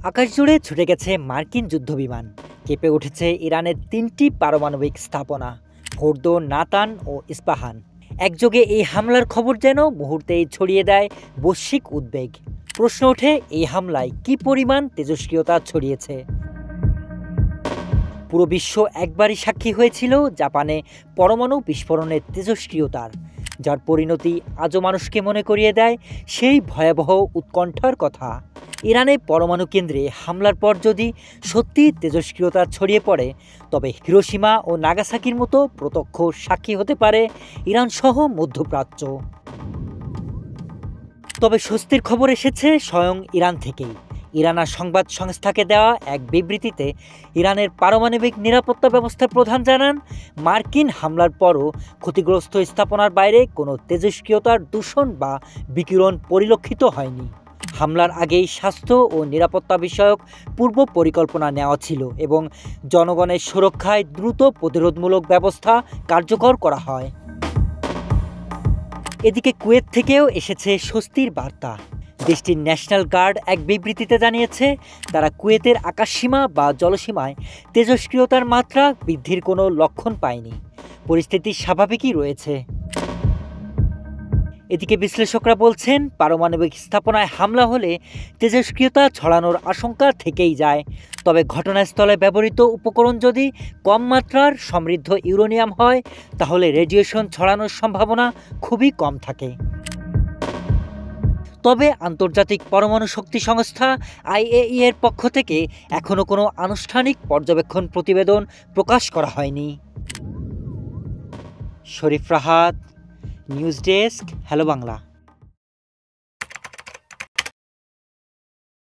আকাশ জুড়ে ছুটে গেছে মার্কিন যুদ্ধবিমান, কেঁপে উঠেছে ইরানের ৩টি পারমাণবিক স্থাপনা ফোর্দো, নাতান ও ইস্পাহান। একযোগে এই হামলার খবর যেন মুহূর্তেই ছড়িয়ে দেয় বৈশ্বিক উদ্বেগ। প্রশ্ন ওঠে, এই হামলায় কী পরিমাণ তেজস্ক্রিয়তা ছড়িয়েছে? পুরো বিশ্ব একবারই সাক্ষী হয়েছিল জাপানে পরমাণু বিস্ফোরণের তেজস্ক্রিয়তার, যার পরিণতি আজও মানুষকে মনে করিয়ে দেয় সেই ভয়াবহ উৎকণ্ঠার কথা। ইরানে পরমাণু কেন্দ্রে হামলার পর যদি সত্যি তেজস্ক্রিয়তা ছড়িয়ে পড়ে, তবে হিরোশিমা ও নাগাসাকির মতো প্রত্যক্ষ সাক্ষী হতে পারে ইরান সহ মধ্যপ্রাচ্য। তবে স্বস্তির খবর এসেছে স্বয়ং ইরান থেকেই। ইরানা সংবাদ সংস্থাকে দেওয়া এক বিবৃতিতে ইরানের পারমাণবিক নিরাপত্তা ব্যবস্থার প্রধান জানান, মার্কিন হামলার পরও ক্ষতিগ্রস্ত স্থাপনার বাইরে কোনো তেজস্ক্রিয়তার দূষণ বা বিকিরণ পরিলক্ষিত হয়নি। হামলার আগেই স্বাস্থ্য ও নিরাপত্তা বিষয়ক পূর্ব পরিকল্পনা নেওয়া ছিল এবং জনগণের সুরক্ষায় দ্রুত প্রতিরোধমূলক ব্যবস্থা কার্যকর করা হয়। এদিকে কুয়েত থেকেও এসেছে স্বস্তির বার্তা। দেশটির ন্যাশনাল গার্ড এক বিবৃতিতে জানিয়েছে, তারা কুয়েতের আকাশসীমা বা জলসীমায় তেজস্ক্রিয়তার মাত্রা বৃদ্ধির কোনো লক্ষণ পায়নি। পরিস্থিতি স্বাভাবিকই রয়েছে। এদিকে বিশ্লেষকরা বলছেন, পারমাণবিক স্থাপনায় হামলা হলে তেজস্ক্রিয়তা ছড়ানোর আশঙ্কা থেকেই যায়। তবে ঘটনাস্থলে ব্যবহৃত উপকরণ যদি কম মাত্রার সমৃদ্ধ ইউরেনিয়াম হয়, তাহলে রেডিয়েশন ছড়ানোর সম্ভাবনা খুবই কম থাকে। তবে আন্তর্জাতিক পরমাণু শক্তি সংস্থা IAEA এর পক্ষ থেকে এখনও কোনো আনুষ্ঠানিক পর্যবেক্ষণ প্রতিবেদন প্রকাশ করা হয়নি। Sharif Rahat, news desk, hello Bangla.